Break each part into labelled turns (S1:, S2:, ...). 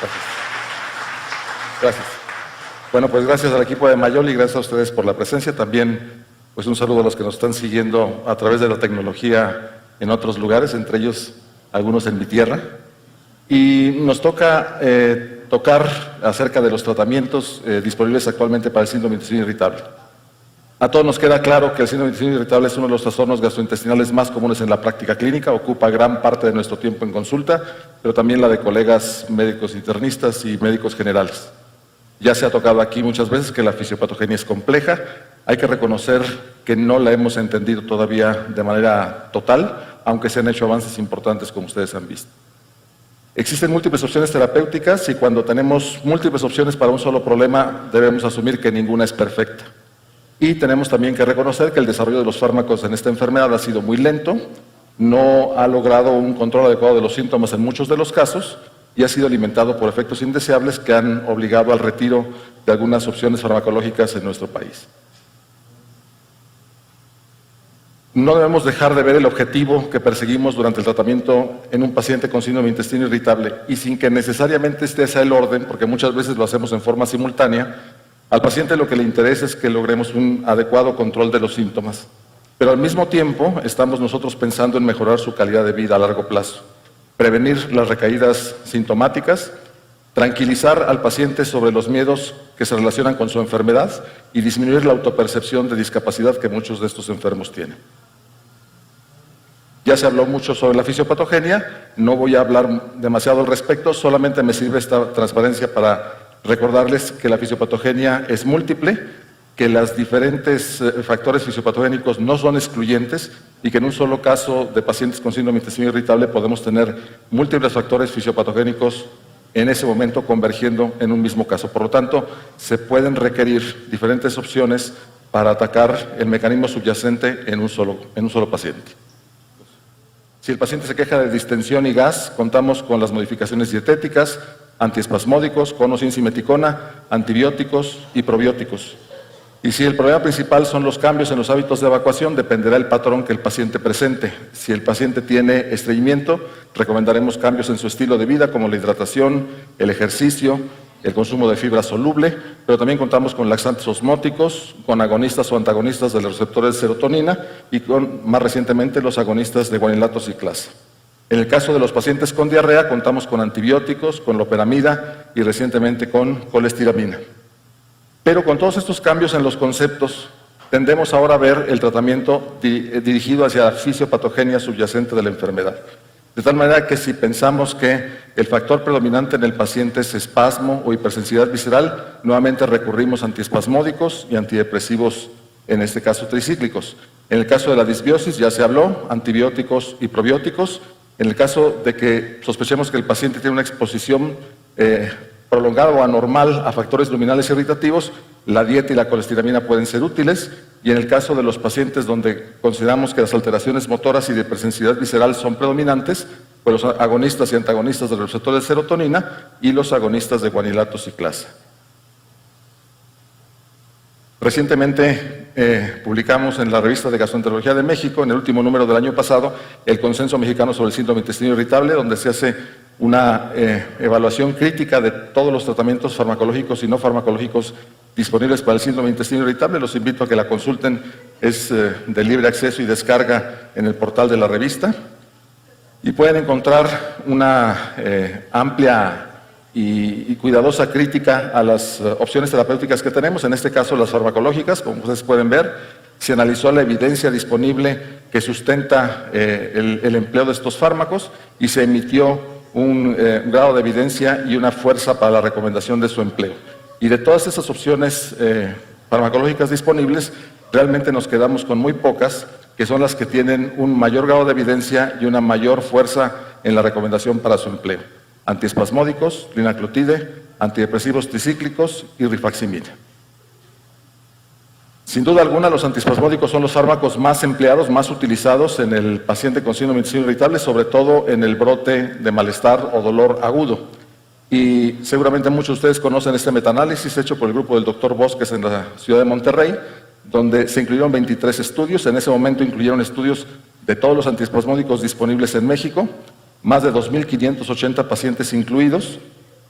S1: Gracias. Gracias. Bueno, pues gracias al equipo de Mayol y gracias a ustedes por la presencia. También, pues un saludo a los que nos están siguiendo a través de la tecnología en otros lugares, entre ellos algunos en mi tierra. Y nos toca tocar acerca de los tratamientos disponibles actualmente para el síndrome de intestino irritable. A todos nos queda claro que el síndrome de intestino irritable es uno de los trastornos gastrointestinales más comunes en la práctica clínica, ocupa gran parte de nuestro tiempo en consulta, pero también la de colegas médicos internistas y médicos generales. Ya se ha tocado aquí muchas veces que la fisiopatogenia es compleja, hay que reconocer que no la hemos entendido todavía de manera total, aunque se han hecho avances importantes como ustedes han visto. Existen múltiples opciones terapéuticas y cuando tenemos múltiples opciones para un solo problema debemos asumir que ninguna es perfecta. Y tenemos también que reconocer que el desarrollo de los fármacos en esta enfermedad ha sido muy lento, no ha logrado un control adecuado de los síntomas en muchos de los casos y ha sido alimentado por efectos indeseables que han obligado al retiro de algunas opciones farmacológicas en nuestro país. No debemos dejar de ver el objetivo que perseguimos durante el tratamiento en un paciente con síndrome de intestino irritable y sin que necesariamente este sea el orden, porque muchas veces lo hacemos en forma simultánea. Al paciente lo que le interesa es que logremos un adecuado control de los síntomas, pero al mismo tiempo estamos nosotros pensando en mejorar su calidad de vida a largo plazo, prevenir las recaídas sintomáticas, tranquilizar al paciente sobre los miedos que se relacionan con su enfermedad y disminuir la autopercepción de discapacidad que muchos de estos enfermos tienen. Ya se habló mucho sobre la fisiopatogenia, no voy a hablar demasiado al respecto, solamente me sirve esta transparencia para recordarles que la fisiopatogenia es múltiple, que los diferentes factores fisiopatogénicos no son excluyentes y que en un solo caso de pacientes con síndrome de intestino irritable podemos tener múltiples factores fisiopatogénicos en ese momento convergiendo en un mismo caso. Por lo tanto, se pueden requerir diferentes opciones para atacar el mecanismo subyacente en un solo paciente. Si el paciente se queja de distensión y gas, contamos con las modificaciones dietéticas, antiespasmódicos, con o sin simeticona, antibióticos y probióticos. Y si el problema principal son los cambios en los hábitos de evacuación, dependerá el patrón que el paciente presente. Si el paciente tiene estreñimiento, recomendaremos cambios en su estilo de vida como la hidratación, el ejercicio, el consumo de fibra soluble, pero también contamos con laxantes osmóticos, con agonistas o antagonistas de los receptores de serotonina y con, más recientemente, los agonistas de guanilato ciclasa. En el caso de los pacientes con diarrea, contamos con antibióticos, con loperamida y recientemente con colestiramina. Pero con todos estos cambios en los conceptos, tendemos ahora a ver el tratamiento dirigido hacia la fisiopatogenia subyacente de la enfermedad. De tal manera que si pensamos que el factor predominante en el paciente es espasmo o hipersensibilidad visceral, nuevamente recurrimos a antiespasmódicos y antidepresivos, en este caso tricíclicos. En el caso de la disbiosis ya se habló, antibióticos y probióticos. En el caso de que sospechemos que el paciente tiene una exposición prolongada o anormal a factores luminales irritativos, la dieta y la colestiramina pueden ser útiles, y en el caso de los pacientes donde consideramos que las alteraciones motoras y de hipersensibilidad visceral son predominantes, pues los agonistas y antagonistas del receptor de serotonina y los agonistas de guanilato ciclasa. Recientemente publicamos en la revista de Gastroenterología de México, en el último número del año pasado, el Consenso Mexicano sobre el Síndrome de Intestino Irritable, donde se hace una evaluación crítica de todos los tratamientos farmacológicos y no farmacológicos disponibles para el síndrome de intestino irritable. Los invito a que la consulten, es de libre acceso y descarga en el portal de la revista. Y pueden encontrar una amplia y cuidadosa crítica a las opciones terapéuticas que tenemos, en este caso las farmacológicas. Como ustedes pueden ver, se analizó la evidencia disponible que sustenta el empleo de estos fármacos y se emitió un grado de evidencia y una fuerza para la recomendación de su empleo. Y de todas esas opciones farmacológicas disponibles, realmente nos quedamos con muy pocas, que son las que tienen un mayor grado de evidencia y una mayor fuerza en la recomendación para su empleo. Antiespasmódicos, linaclotide, antidepresivos tricíclicos y rifaximina. Sin duda alguna, los antiespasmódicos son los fármacos más empleados, más utilizados en el paciente con síndrome de intestino irritable, sobre todo en el brote de malestar o dolor agudo. Y seguramente muchos de ustedes conocen este metaanálisis hecho por el grupo del Dr. Bosques en la ciudad de Monterrey, donde se incluyeron 23 estudios. En ese momento incluyeron estudios de todos los antiespasmódicos disponibles en México, más de 2.580 pacientes incluidos,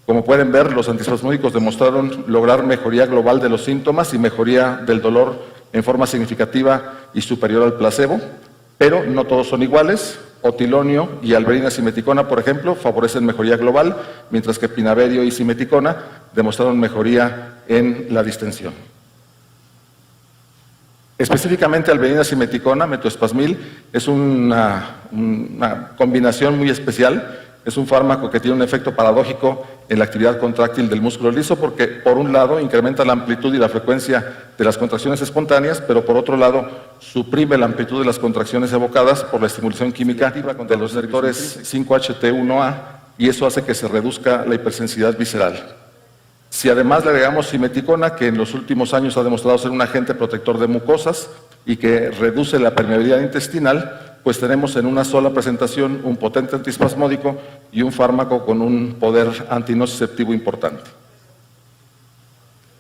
S1: Como pueden ver, los antiespasmódicos demostraron lograr mejoría global de los síntomas y mejoría del dolor en forma significativa y superior al placebo, pero no todos son iguales. Otilonio y alberina simeticona, por ejemplo, favorecen mejoría global, mientras que pinaverio y simeticona demostraron mejoría en la distensión. Específicamente, alberina simeticona, metoespasmil, es una combinación muy especial. Es un fármaco que tiene un efecto paradójico en la actividad contráctil del músculo liso porque, por un lado, incrementa la amplitud y la frecuencia de las contracciones espontáneas, pero por otro lado, suprime la amplitud de las contracciones evocadas por la estimulación química de los receptores 5-HT1A, y eso hace que se reduzca la hipersensibilidad visceral. Si además le agregamos simeticona, que en los últimos años ha demostrado ser un agente protector de mucosas y que reduce la permeabilidad intestinal, pues tenemos en una sola presentación un potente antiespasmódico y un fármaco con un poder antinociceptivo importante.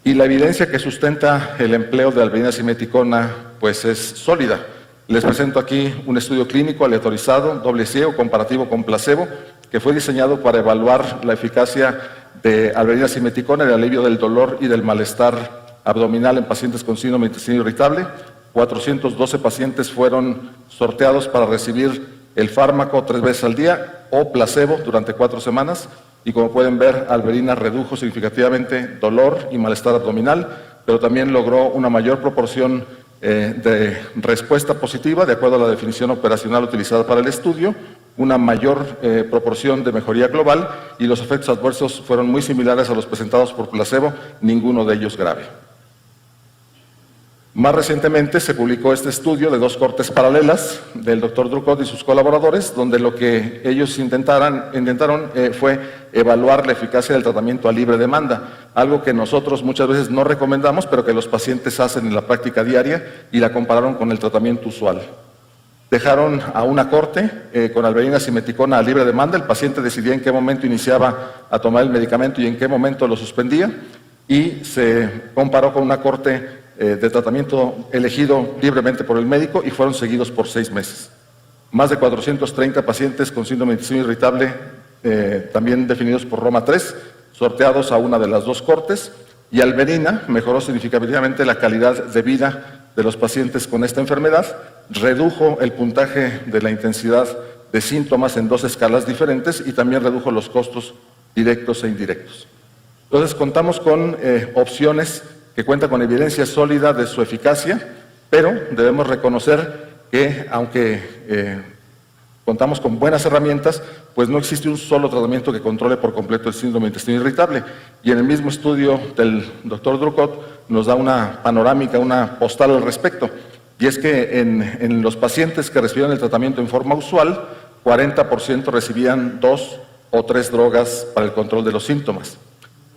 S1: Y la evidencia que sustenta el empleo de alberina simeticona pues es sólida. Les presento aquí un estudio clínico aleatorizado, doble ciego, comparativo con placebo, que fue diseñado para evaluar la eficacia de alberina simeticona en el alivio del dolor y del malestar abdominal en pacientes con síndrome de intestino irritable. 412 pacientes fueron sorteados para recibir el fármaco 3 veces al día o placebo durante 4 semanas, y como pueden ver, alberina redujo significativamente dolor y malestar abdominal, pero también logró una mayor proporción de respuesta positiva de acuerdo a la definición operacional utilizada para el estudio, una mayor proporción de mejoría global, y los efectos adversos fueron muy similares a los presentados por placebo, ninguno de ellos grave. Más recientemente se publicó este estudio de 2 cortes paralelas del Dr. Drucot y sus colaboradores, donde lo que ellos intentaron fue evaluar la eficacia del tratamiento a libre demanda, algo que nosotros muchas veces no recomendamos, pero que los pacientes hacen en la práctica diaria, y la compararon con el tratamiento usual. Dejaron a una corte con alberina simeticona a libre demanda, el paciente decidía en qué momento iniciaba a tomar el medicamento y en qué momento lo suspendía, y se comparó con una corte de tratamiento elegido libremente por el médico, y fueron seguidos por 6 meses. Más de 430 pacientes con síndrome de intestino irritable, también definidos por Roma 3, sorteados a una de las 2 cortes, y alberina mejoró significativamente la calidad de vida de los pacientes con esta enfermedad, redujo el puntaje de la intensidad de síntomas en 2 escalas diferentes, y también redujo los costos directos e indirectos. Entonces, contamos con opciones que cuentan con evidencia sólida de su eficacia, pero debemos reconocer que, aunque contamos con buenas herramientas, pues no existe un solo tratamiento que controle por completo el síndrome de intestino irritable. Y en el mismo estudio del Dr. Drucot nos da una panorámica, una postal al respecto. Y es que en los pacientes que recibieron el tratamiento en forma usual, 40% recibían 2 o 3 drogas para el control de los síntomas.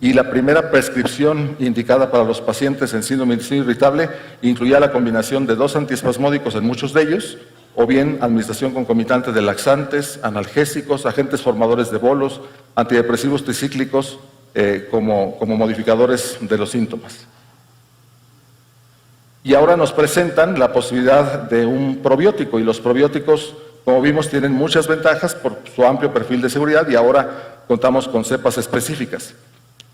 S1: Y la primera prescripción indicada para los pacientes en síndrome de intestino irritable incluía la combinación de 2 antiespasmódicos en muchos de ellos, o bien administración concomitante de laxantes, analgésicos, agentes formadores de bolos, antidepresivos tricíclicos como modificadores de los síntomas. Y ahora nos presentan la posibilidad de un probiótico, y los probióticos, como vimos, tienen muchas ventajas por su amplio perfil de seguridad, y ahora contamos con cepas específicas.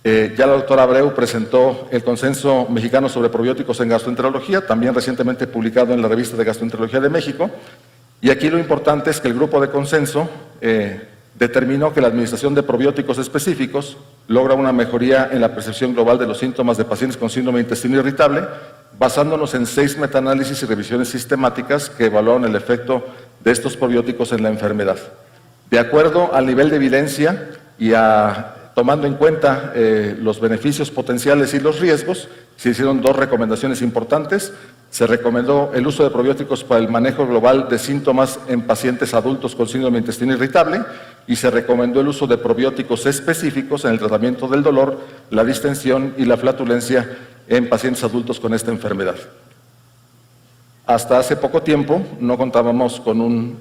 S1: Ya la doctora Abreu presentó el Consenso Mexicano sobre Probióticos en Gastroenterología, también recientemente publicado en la Revista de Gastroenterología de México, y aquí lo importante es que el grupo de consenso determinó que la administración de probióticos específicos logra una mejoría en la percepción global de los síntomas de pacientes con síndrome de intestino irritable, basándonos en 6 metaanálisis y revisiones sistemáticas que evaluaron el efecto de estos probióticos en la enfermedad. De acuerdo al nivel de evidencia y tomando en cuenta los beneficios potenciales y los riesgos, se hicieron 2 recomendaciones importantes. Se recomendó el uso de probióticos para el manejo global de síntomas en pacientes adultos con síndrome de intestino irritable, y se recomendó el uso de probióticos específicos en el tratamiento del dolor, la distensión y la flatulencia en pacientes adultos con esta enfermedad. Hasta hace poco tiempo no contábamos con un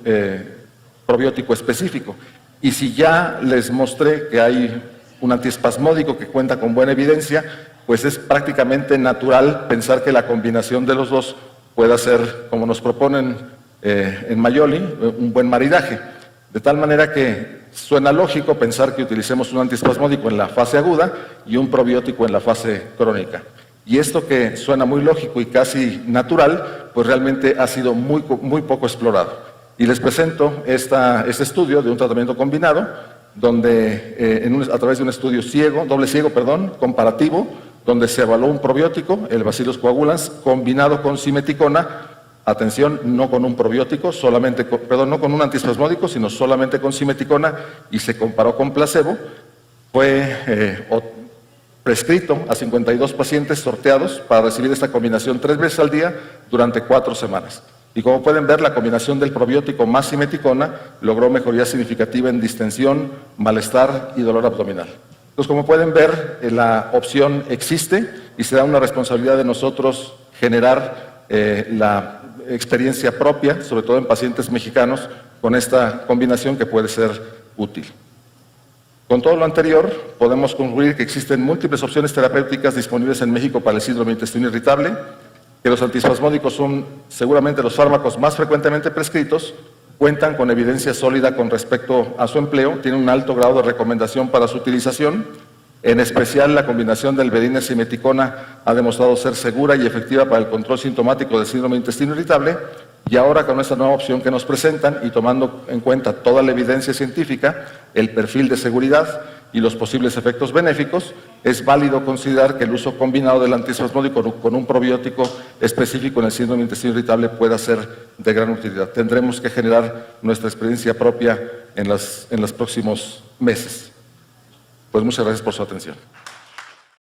S1: probiótico específico, y si ya les mostré que hay un antiespasmódico que cuenta con buena evidencia, pues es prácticamente natural pensar que la combinación de los 2 pueda ser, como nos proponen en Mayoli, un buen maridaje. De tal manera que suena lógico pensar que utilicemos un antiespasmódico en la fase aguda y un probiótico en la fase crónica. Y esto que suena muy lógico y casi natural, pues realmente ha sido muy poco explorado. Y les presento este estudio de un tratamiento combinado, donde a través de un estudio doble ciego, comparativo, donde se evaluó un probiótico, el Bacillus coagulans, combinado con simeticona. Atención, no con un probiótico, no con un antiespasmódico, sino solamente con simeticona, y se comparó con placebo. Fue prescrito a 52 pacientes sorteados para recibir esta combinación 3 veces al día durante 4 semanas. Y como pueden ver, la combinación del probiótico más simeticona logró mejoría significativa en distensión, malestar y dolor abdominal. Entonces, como pueden ver, la opción existe y será una responsabilidad de nosotros generar la experiencia propia, sobre todo en pacientes mexicanos, con esta combinación que puede ser útil. Con todo lo anterior, podemos concluir que existen múltiples opciones terapéuticas disponibles en México para el síndrome de intestino irritable, que los antiespasmódicos son seguramente los fármacos más frecuentemente prescritos, cuentan con evidencia sólida con respecto a su empleo, tienen un alto grado de recomendación para su utilización. En especial, la combinación del Bedina y simeticona ha demostrado ser segura y efectiva para el control sintomático del síndrome de intestino irritable, y ahora con esta nueva opción que nos presentan y tomando en cuenta toda la evidencia científica, el perfil de seguridad y los posibles efectos benéficos, es válido considerar que el uso combinado del antiespasmódico con un probiótico específico en el síndrome de intestino irritable pueda ser de gran utilidad. Tendremos que generar nuestra experiencia propia en los próximos meses. Pues muchas gracias por su atención.